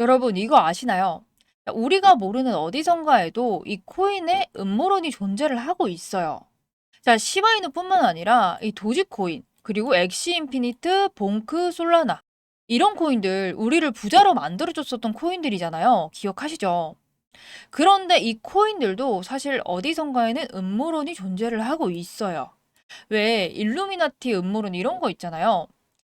여러분 이거 아시나요? 우리가 모르는 어디선가에도 이 코인의 음모론이 존재를 하고 있어요. 자, 시바이누뿐만 아니라 이 도지코인, 그리고 엑시 인피니트, 봉크, 솔라나 이런 코인들 우리를 부자로 만들어줬었던 코인들이잖아요. 기억하시죠? 그런데 이 코인들도 사실 어디선가에는 음모론이 존재를 하고 있어요. 왜 일루미나티 음모론 이런 거 있잖아요.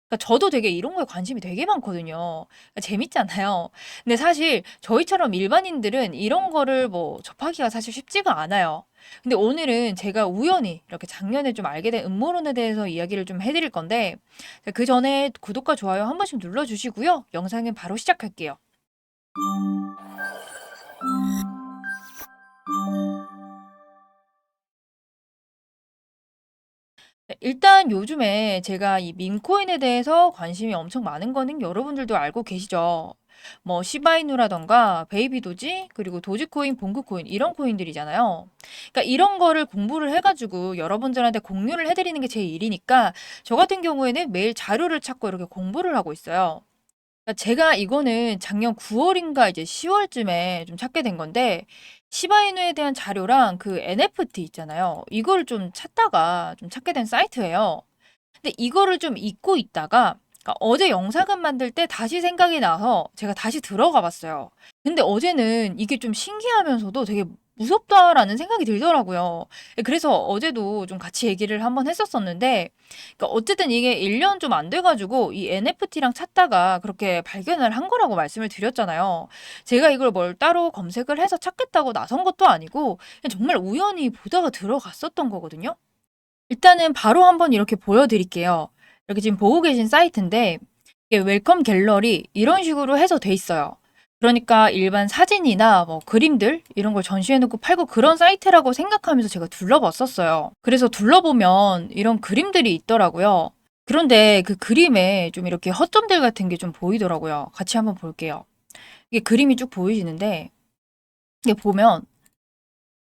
그러니까 저도 되게 이런 거에 관심이 되게 많거든요. 그러니까 재밌잖아요. 근데 사실 저희처럼 일반인들은 이런 거를 뭐 접하기가 사실 쉽지가 않아요. 근데 오늘은 제가 우연히 이렇게 작년에 좀 알게 된 음모론에 대해서 이야기를 좀 해드릴 건데, 그 전에 구독과 좋아요 한 번씩 눌러주시고요. 영상은 바로 시작할게요. 네, 일단 요즘에 제가 이 밈코인에 대해서 관심이 엄청 많은 거는 여러분들도 알고 계시죠? 뭐 시바이누라던가 베이비도지 그리고 도지코인, 봉크코인 이런 코인들이잖아요. 그러니까 이런 거를 공부를 해가지고 여러분들한테 공유를 해드리는 게 제 일이니까 저 같은 경우에는 매일 자료를 찾고 이렇게 공부를 하고 있어요. 그러니까 제가 이거는 작년 9월인가 이제 10월쯤에 좀 찾게 된 건데 시바이누에 대한 자료랑 그 NFT 있잖아요. 이거를 좀 찾다가 좀 찾게 된 사이트예요. 근데 이거를 좀 잊고 있다가 그러니까 어제 영상을 만들 때 다시 생각이 나서 제가 다시 들어가 봤어요. 근데 어제는 이게 좀 신기하면서도 되게 무섭다라는 생각이 들더라고요. 그래서 어제도 좀 같이 얘기를 한번 했었었는데, 그러니까 어쨌든 이게 1년 좀 안 돼가지고 이 NFT랑 찾다가 그렇게 발견을 한 거라고 말씀을 드렸잖아요. 제가 이걸 뭘 따로 검색을 해서 찾겠다고 나선 것도 아니고, 그냥 정말 우연히 보다가 들어갔었던 거거든요. 일단은 바로 한번 이렇게 보여드릴게요. 이렇게 지금 보고 계신 사이트인데 이게 웰컴 갤러리 이런 식으로 해서 돼 있어요. 그러니까 일반 사진이나 뭐 그림들 이런 걸 전시해놓고 팔고 그런 사이트라고 생각하면서 제가 둘러봤었어요. 그래서 둘러보면 이런 그림들이 있더라고요. 그런데 그 그림에 좀 이렇게 허점들 같은 게 좀 보이더라고요. 같이 한번 볼게요. 이게 그림이 쭉 보이시는데 이게 보면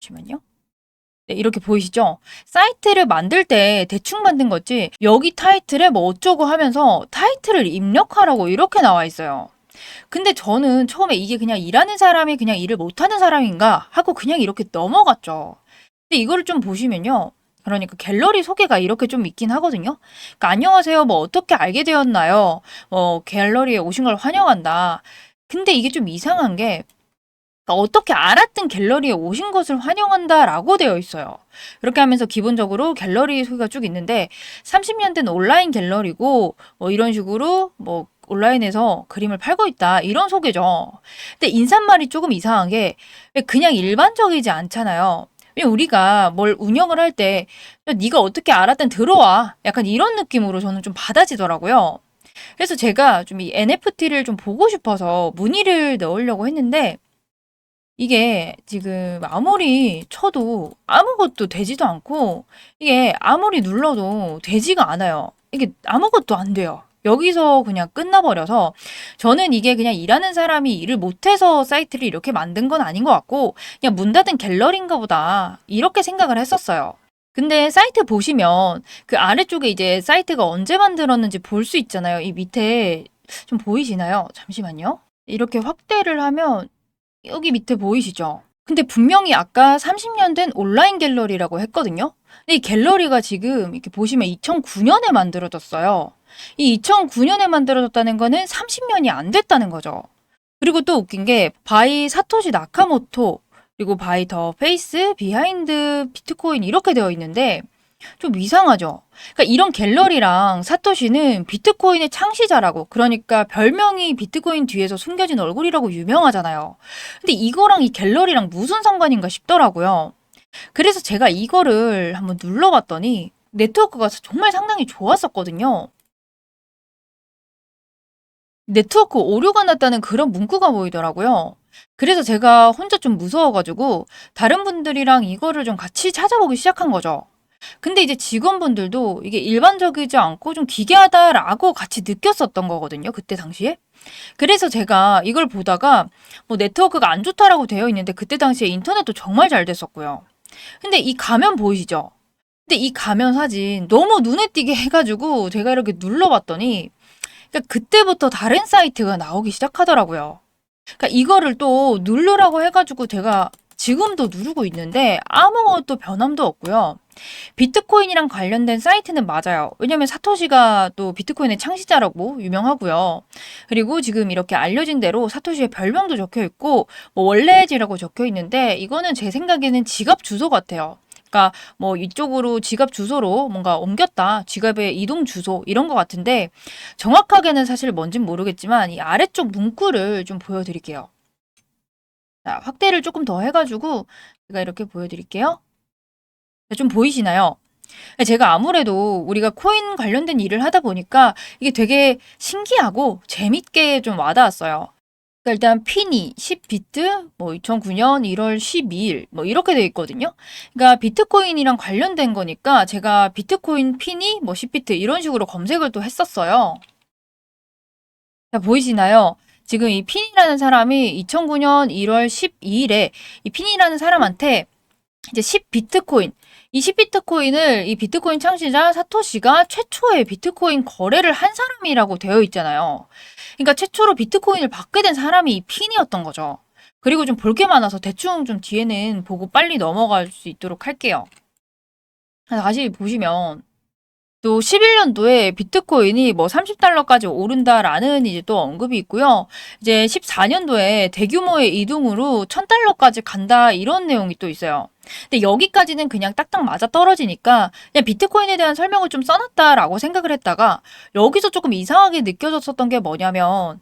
잠시만요. 네, 이렇게 보이시죠? 사이트를 만들 때 대충 만든 거지 여기 타이틀에 뭐 어쩌고 하면서 타이틀을 입력하라고 이렇게 나와 있어요. 근데 저는 처음에 이게 그냥 일하는 사람이 그냥 일을 못하는 사람인가 하고 그냥 이렇게 넘어갔죠. 근데 이거를 좀 보시면요. 그러니까 갤러리 소개가 이렇게 좀 있긴 하거든요. 그러니까 안녕하세요. 뭐 어떻게 알게 되었나요? 갤러리에 오신 걸 환영한다. 근데 이게 좀 이상한 게 그러니까 어떻게 알았든 갤러리에 오신 것을 환영한다라고 되어 있어요. 이렇게 하면서 기본적으로 갤러리 소개가 쭉 있는데 30년 된 온라인 갤러리고 뭐 이런 식으로 뭐 온라인에서 그림을 팔고 있다 이런 소개죠. 근데 인사말이 조금 이상한 게 그냥 일반적이지 않잖아요. 왜 우리가 뭘 운영을 할 때 네가 어떻게 알았든 들어와 약간 이런 느낌으로 저는 좀 받아지더라고요. 그래서 제가 좀 이 NFT를 좀 보고 싶어서 문의를 넣으려고 했는데 이게 지금 아무리 쳐도 아무것도 되지도 않고 이게 아무리 눌러도 되지가 않아요. 이게 아무것도 안 돼요. 여기서 그냥 끝나버려서 저는 이게 그냥 일하는 사람이 일을 못해서 사이트를 이렇게 만든 건 아닌 것 같고 그냥 문 닫은 갤러리인가 보다 이렇게 생각을 했었어요. 근데 사이트 보시면 그 아래쪽에 이제 사이트가 언제 만들었는지 볼 수 있잖아요. 이 밑에 좀 보이시나요? 잠시만요. 이렇게 확대를 하면 여기 밑에 보이시죠? 근데 분명히 아까 30년 된 온라인 갤러리라고 했거든요. 근데 이 갤러리가 지금 이렇게 보시면 2009년에 만들어졌어요. 이 2009년에 만들어졌다는 거는 30년이 안 됐다는 거죠. 그리고 또 웃긴 게 바이 사토시 나카모토 그리고 바이 더 페이스 비하인드 비트코인 이렇게 되어 있는데 좀 이상하죠. 그러니까 이런 갤러리랑 사토시는 비트코인의 창시자라고, 그러니까 별명이 비트코인 뒤에서 숨겨진 얼굴이라고 유명하잖아요. 근데 이거랑 이 갤러리랑 무슨 상관인가 싶더라고요. 그래서 제가 이거를 한번 눌러봤더니 네트워크가 정말 상당히 좋았었거든요. 네트워크 오류가 났다는 그런 문구가 보이더라고요. 그래서 제가 혼자 좀 무서워가지고 다른 분들이랑 이거를 좀 같이 찾아보기 시작한 거죠. 근데 이제 직원분들도 이게 일반적이지 않고 좀 기괴하다라고 같이 느꼈었던 거거든요. 그때 당시에. 그래서 제가 이걸 보다가 뭐 네트워크가 안 좋다라고 되어 있는데 그때 당시에 인터넷도 정말 잘 됐었고요. 근데 이 가면 보이시죠? 근데 이 가면 사진 너무 눈에 띄게 해가지고 제가 이렇게 눌러봤더니 그러니까 그때부터 다른 사이트가 나오기 시작하더라고요. 그러니까 이거를 또 누르라고 해가지고 제가 지금도 누르고 있는데 아무것도 변함도 없고요. 비트코인이랑 관련된 사이트는 맞아요. 왜냐면 사토시가 또 비트코인의 창시자라고 유명하고요. 그리고 지금 이렇게 알려진 대로 사토시의 별명도 적혀 있고 뭐 원래지라고 적혀 있는데 이거는 제 생각에는 지갑 주소 같아요. 그러니까 뭐 이쪽으로 지갑 주소로 뭔가 옮겼다. 지갑의 이동 주소 이런 것 같은데 정확하게는 사실 뭔진 모르겠지만 이 아래쪽 문구를 좀 보여드릴게요. 자, 확대를 조금 더 해가지고 제가 이렇게 보여드릴게요. 좀 보이시나요? 제가 아무래도 우리가 코인 관련된 일을 하다 보니까 이게 되게 신기하고 재밌게 좀 와닿았어요. 그러니까 일단 피니 10비트 뭐 2009년 1월 12일 뭐 이렇게 돼 있거든요. 그러니까 비트코인이랑 관련된 거니까 제가 비트코인 피니 뭐 10비트 이런 식으로 검색을 또 했었어요. 자, 보이시나요? 지금 이 핀이라는 사람이 2009년 1월 12일에 이 핀이라는 사람한테 이제 10비트코인, 이 10비트코인을 이 비트코인 창시자 사토시가 최초의 비트코인 거래를 한 사람이라고 되어 있잖아요. 그러니까 최초로 비트코인을 받게 된 사람이 이 핀이었던 거죠. 그리고 좀 볼 게 많아서 대충 좀 뒤에는 보고 빨리 넘어갈 수 있도록 할게요. 다시 보시면 또 11년도에 비트코인이 뭐 30달러까지 오른다라는 이제 또 언급이 있고요. 이제 14년도에 대규모의 이동으로 1000달러까지 간다 이런 내용이 또 있어요. 근데 여기까지는 그냥 딱딱 맞아 떨어지니까 그냥 비트코인에 대한 설명을 좀 써놨다라고 생각을 했다가 여기서 조금 이상하게 느껴졌었던 게 뭐냐면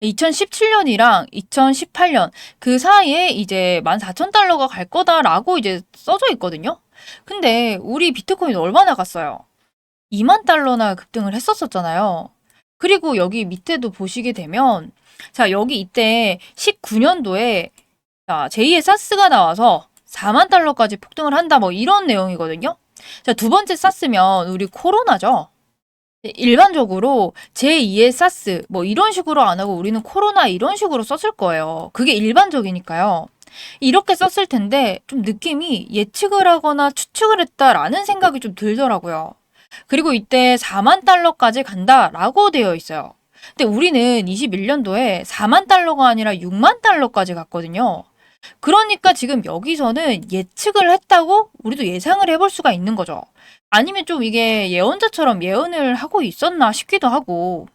2017년이랑 2018년 그 사이에 이제 14,000달러가 갈 거다라고 이제 써져 있거든요. 근데 우리 비트코인 얼마나 갔어요? 2만 달러나 급등을 했었었잖아요. 그리고 여기 밑에도 보시게 되면, 자, 여기 이때 19년도에 자, 제2의 사스가 나와서 4만 달러까지 폭등을 한다, 뭐 이런 내용이거든요. 자, 두 번째 사스면 우리 코로나죠. 일반적으로 제2의 사스, 뭐 이런 식으로 안 하고 우리는 코로나 이런 식으로 썼을 거예요. 그게 일반적이니까요. 이렇게 썼을 텐데 좀 느낌이 예측을 하거나 추측을 했다라는 생각이 좀 들더라고요. 그리고 이때 4만 달러까지 간다라고 되어 있어요. 근데 우리는 21년도에 4만 달러가 아니라 6만 달러까지 갔거든요. 그러니까 지금 여기서는 예측을 했다고 우리도 예상을 해볼 수가 있는 거죠. 아니면 좀 이게 예언자처럼 예언을 하고 있었나 싶기도 하고.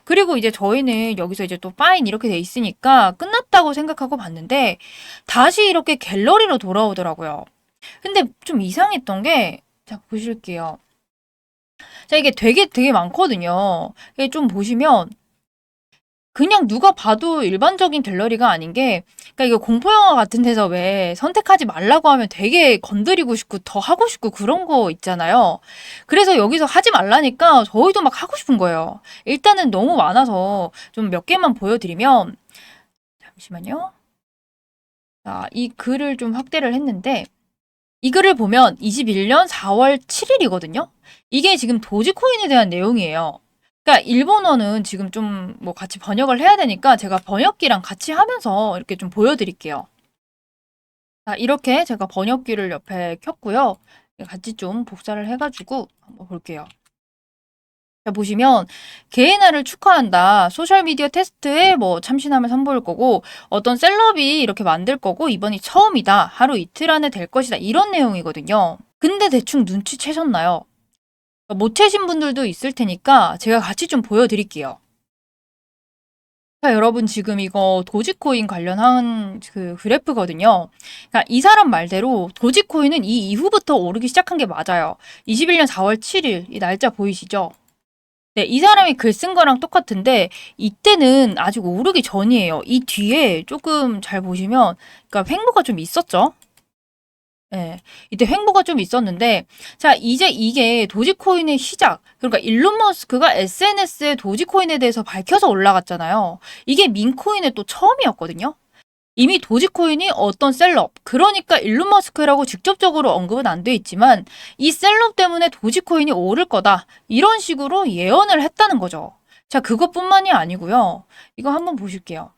그리고 이제 저희는 여기서 이제 또 파인 이렇게 돼 있으니까 끝났다고 생각하고 봤는데 다시 이렇게 갤러리로 돌아오더라고요. 근데 좀 이상했던 게, 자, 보실게요. 자, 이게 되게 많거든요. 이게 좀 보시면 그냥 누가 봐도 일반적인 갤러리가 아닌 게, 그러니까 이거 공포영화 같은 데서 왜 선택하지 말라고 하면 되게 건드리고 싶고 더 하고 싶고 그런 거 있잖아요. 그래서 여기서 하지 말라니까 저희도 막 하고 싶은 거예요. 일단은 너무 많아서 좀 몇 개만 보여드리면, 잠시만요. 자, 이 글을 좀 확대를 했는데, 이 글을 보면 21년 4월 7일이거든요. 이게 지금 도지코인에 대한 내용이에요. 그러니까 일본어는 지금 좀 뭐 같이 번역을 해야 되니까 제가 번역기랑 같이 하면서 이렇게 좀 보여드릴게요. 자, 이렇게 제가 번역기를 옆에 켰고요. 같이 좀 복사를 해가지고 한번 볼게요. 자, 보시면 개인화를 축하한다. 소셜미디어 테스트에 뭐 참신함을 선보일 거고 어떤 셀럽이 이렇게 만들 거고 이번이 처음이다. 하루 이틀 안에 될 것이다. 이런 내용이거든요. 근데 대충 눈치채셨나요? 못 채신 분들도 있을 테니까 제가 같이 좀 보여드릴게요. 자, 여러분 지금 이거 도지코인 관련한 그 그래프거든요. 그러니까 이 사람 말대로 도지코인은 이 이후부터 오르기 시작한 게 맞아요. 21년 4월 7일 이 날짜 보이시죠? 네, 이 사람이 글 쓴 거랑 똑같은데 이때는 아직 오르기 전이에요. 이 뒤에 조금 잘 보시면 그러니까 횡보가 좀 있었죠. 예. 이때 횡보가 좀 있었는데 자, 이제 이게 도지코인의 시작. 그러니까 일론 머스크가 SNS에 도지코인에 대해서 밝혀서 올라갔잖아요. 이게 민코인의 또 처음이었거든요. 이미 도지코인이 어떤 셀럽, 그러니까 일론 머스크라고 직접적으로 언급은 안 돼 있지만 이 셀럽 때문에 도지코인이 오를 거다. 이런 식으로 예언을 했다는 거죠. 자, 그것뿐만이 아니고요. 이거 한번 보실게요.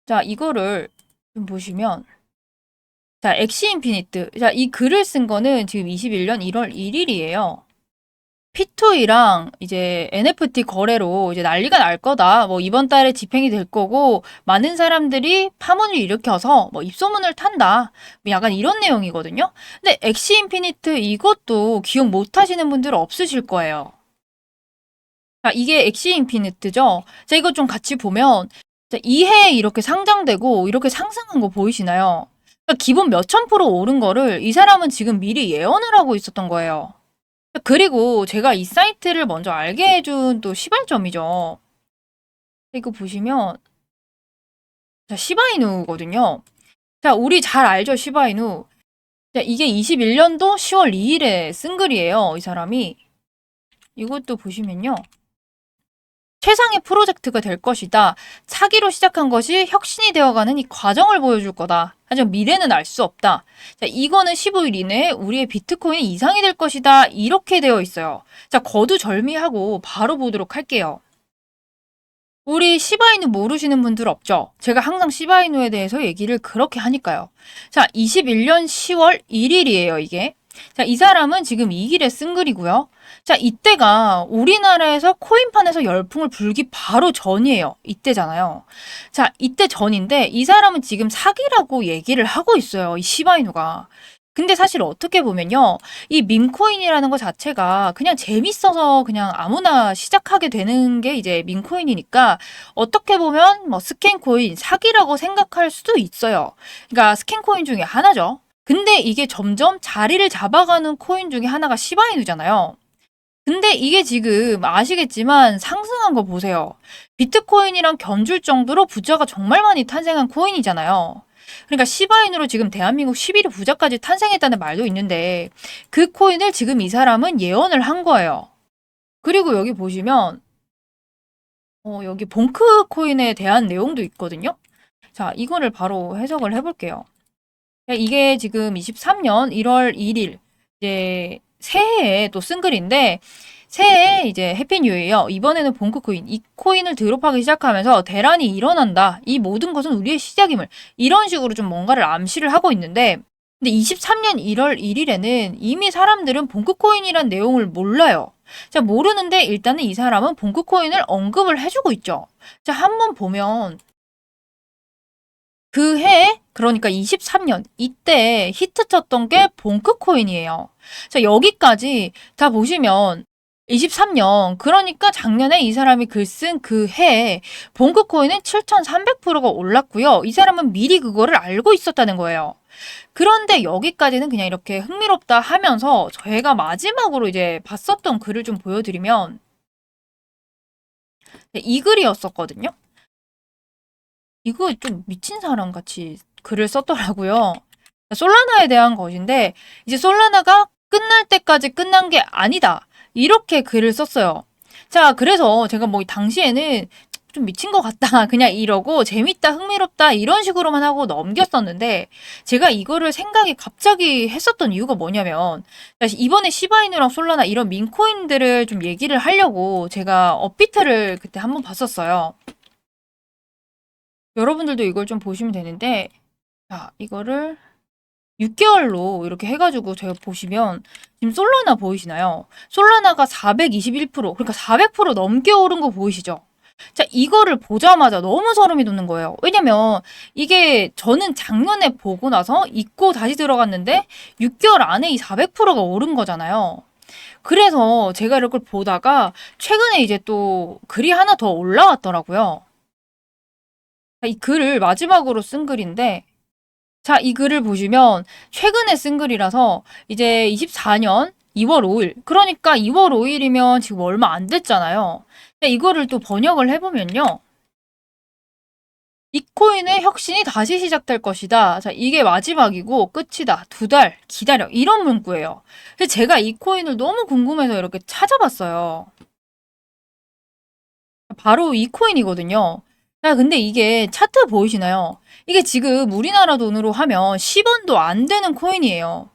자, 이거를 좀 보시면 자, 엑시 인피니트. 자, 이 글을 쓴 거는 지금 21년 1월 1일이에요. P2E랑 이제 NFT 거래로 이제 난리가 날 거다. 뭐 이번 달에 집행이 될 거고 많은 사람들이 파문을 일으켜서 뭐 입소문을 탄다. 뭐 약간 이런 내용이거든요. 근데 엑시 인피니트 이것도 기억 못 하시는 분들 없으실 거예요. 자, 이게 엑시 인피니트죠. 자, 이거 좀 같이 보면 자, 2회에 이렇게 상장되고 이렇게 상승한 거 보이시나요? 그러니까 기본 몇천 프로 오른 거를 이 사람은 지금 미리 예언을 하고 있었던 거예요. 그리고 제가 이 사이트를 먼저 알게 해준 또 시발점이죠. 이거 보시면 자, 시바이누거든요. 자, 우리 잘 알죠, 시바이누. 자, 이게 21년도 10월 2일에 쓴 글이에요, 이 사람이. 이것도 보시면요. 최상의 프로젝트가 될 것이다. 차기로 시작한 것이 혁신이 되어가는 이 과정을 보여줄 거다. 하지만 미래는 알 수 없다. 자, 이거는 15일 이내에 우리의 비트코인이 이상이 될 것이다. 이렇게 되어 있어요. 자, 거두절미하고 바로 보도록 할게요. 우리 시바이누 모르시는 분들 없죠? 제가 항상 시바이누에 대해서 얘기를 그렇게 하니까요. 자, 21년 10월 1일이에요, 이게. 자, 이 사람은 지금 이 길에 쓴 글이고요. 자, 이때가 우리나라에서 코인판에서 열풍을 불기 바로 전이에요. 이때잖아요. 자, 이때 전인데 이 사람은 지금 사기라고 얘기를 하고 있어요. 이 시바이누가. 근데 사실 어떻게 보면요. 이 밈코인이라는 것 자체가 그냥 재밌어서 그냥 아무나 시작하게 되는 게 이제 밈코인이니까 어떻게 보면 뭐 스캔코인, 사기라고 생각할 수도 있어요. 그러니까 스캔코인 중에 하나죠. 근데 이게 점점 자리를 잡아가는 코인 중에 하나가 시바이누잖아요. 근데 이게 지금 아시겠지만 상승한 거 보세요. 비트코인이랑 견줄 정도로 부자가 정말 많이 탄생한 코인이잖아요. 그러니까 시바인으로 지금 대한민국 11위 부자까지 탄생했다는 말도 있는데 그 코인을 지금 이 사람은 예언을 한 거예요. 그리고 여기 보시면 여기 봉크 코인에 대한 내용도 있거든요. 자, 이거를 바로 해석을 해볼게요. 이게 지금 23년 1월 1일 이제 새해에 또 쓴 글인데 새해 이제 해피 뉴 이어 이번에는 봉크 코인 이 코인을 드롭하기 시작하면서 대란이 일어난다. 이 모든 것은 우리의 시작임을 이런 식으로 좀 뭔가를 암시를 하고 있는데 근데 23년 1월 1일에는 이미 사람들은 봉크 코인이란 내용을 몰라요. 자, 모르는데 일단은 이 사람은 봉크 코인을 언급을 해주고 있죠. 자, 한번 보면 그 해, 그러니까 23년, 이때 히트 쳤던 게 봉크코인이에요. 자, 여기까지 다 보시면 23년, 그러니까 작년에 이 사람이 글 쓴 그 해에 봉크코인은 7,300%가 올랐고요. 이 사람은 미리 그거를 알고 있었다는 거예요. 그런데 여기까지는 그냥 이렇게 흥미롭다 하면서 저희가 마지막으로 이제 봤었던 글을 좀 보여드리면 이 글이었었거든요. 이거 좀 미친 사람 같이 글을 썼더라고요. 솔라나에 대한 것인데 이제 솔라나가 끝날 때까지 끝난 게 아니다. 이렇게 글을 썼어요. 자, 그래서 제가 뭐 당시에는 좀 미친 것 같다. 그냥 이러고 재밌다, 흥미롭다 이런 식으로만 하고 넘겼었는데 제가 이거를 생각이 갑자기 했었던 이유가 뭐냐면 이번에 시바이누랑 솔라나 이런 민코인들을 좀 얘기를 하려고 제가 업비트를 그때 한번 봤었어요. 여러분들도 이걸 좀 보시면 되는데 자, 이거를 6개월로 이렇게 해가지고 제가 보시면 지금 솔라나 보이시나요? 솔라나가 421% 그러니까 400% 넘게 오른 거 보이시죠? 자, 이거를 보자마자 너무 소름이 돋는 거예요. 왜냐면 이게 저는 작년에 보고 나서 잊고 다시 들어갔는데 6개월 안에 이 400%가 오른 거잖아요. 그래서 제가 이걸 보다가 최근에 이제 또 글이 하나 더 올라왔더라고요. 이 글을 마지막으로 쓴 글인데 자, 이 글을 보시면 최근에 쓴 글이라서 이제 24년 2월 5일 그러니까 2월 5일이면 지금 얼마 안 됐잖아요. 근데 이거를 또 번역을 해보면요. 이 코인의 혁신이 다시 시작될 것이다. 자, 이게 마지막이고 끝이다. 2달 기다려. 이런 문구예요. 그래서 제가 이 코인을 너무 궁금해서 이렇게 찾아봤어요. 바로 이 코인이거든요. 야, 근데 이게 차트 보이시나요? 이게 지금 우리나라 돈으로 하면 10원도 안 되는 코인이에요.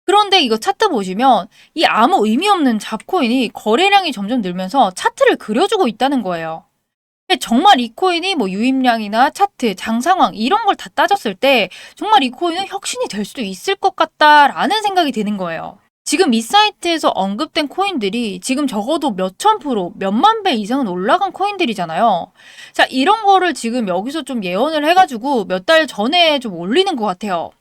그런데 이거 차트 보시면 이 아무 의미 없는 잡코인이 거래량이 점점 늘면서 차트를 그려주고 있다는 거예요. 근데 정말 이 코인이 뭐 유입량이나 차트, 장 상황 이런 걸 다 따졌을 때 정말 이 코인은 혁신이 될 수도 있을 것 같다라는 생각이 드는 거예요. 지금 이 사이트에서 언급된 코인들이 지금 적어도 몇천 프로, 몇만 배 이상은 올라간 코인들이잖아요. 자, 이런 거를 지금 여기서 좀 예언을 해가지고 몇 달 전에 좀 올리는 것 같아요.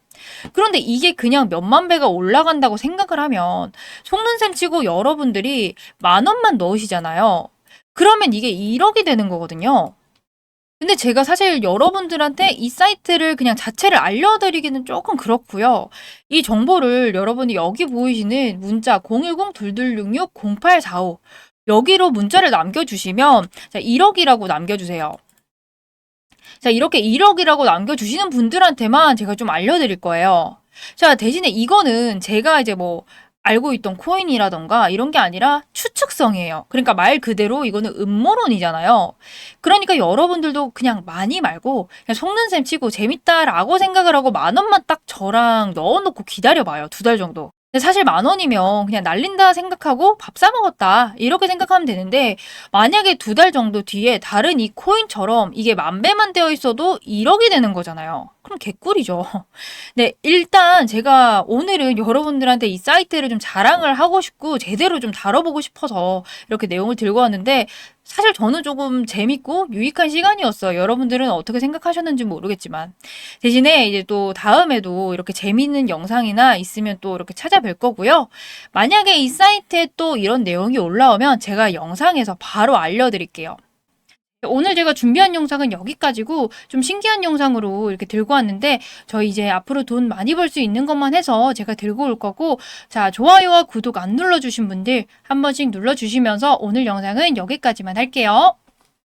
그런데 이게 그냥 몇만 배가 올라간다고 생각을 하면 속는 셈 치고 여러분들이 10,000원만 넣으시잖아요. 그러면 이게 1억이 되는 거거든요. 근데 제가 사실 여러분들한테 이 사이트를 그냥 자체를 알려드리기는 조금 그렇고요. 이 정보를 여러분이 여기 보이시는 문자 010-2266-0845 여기로 문자를 남겨주시면 자, 1억이라고 남겨주세요. 자, 이렇게 1억이라고 남겨주시는 분들한테만 제가 좀 알려드릴 거예요. 자, 대신에 이거는 제가 이제 뭐 알고 있던 코인이라던가 이런 게 아니라 추측성이에요. 그러니까 말 그대로 이거는 음모론이잖아요. 그러니까 여러분들도 그냥 많이 말고 그냥 속는 셈 치고 재밌다라고 생각을 하고 10,000원만 딱 저랑 넣어놓고 기다려봐요. 2달 정도. 근데 사실 10,000원이면 그냥 날린다 생각하고 밥 사 먹었다 이렇게 생각하면 되는데 만약에 2달 정도 뒤에 다른 이 코인처럼 이게 10,000배만 되어 있어도 1억이 되는 거잖아요. 그럼 개꿀이죠. 네, 일단 제가 오늘은 여러분들한테 이 사이트를 좀 자랑을 하고 싶고 제대로 좀 다뤄보고 싶어서 이렇게 내용을 들고 왔는데 사실 저는 조금 재밌고 유익한 시간이었어요. 여러분들은 어떻게 생각하셨는지 모르겠지만. 대신에 이제 또 다음에도 이렇게 재밌는 영상이나 있으면 또 이렇게 찾아뵐 거고요. 만약에 이 사이트에 또 이런 내용이 올라오면 제가 영상에서 바로 알려드릴게요. 오늘 제가 준비한 영상은 여기까지고 좀 신기한 영상으로 이렇게 들고 왔는데 저 이제 앞으로 돈 많이 벌 수 있는 것만 해서 제가 들고 올 거고 자, 좋아요와 구독 안 눌러주신 분들 한 번씩 눌러주시면서 오늘 영상은 여기까지만 할게요.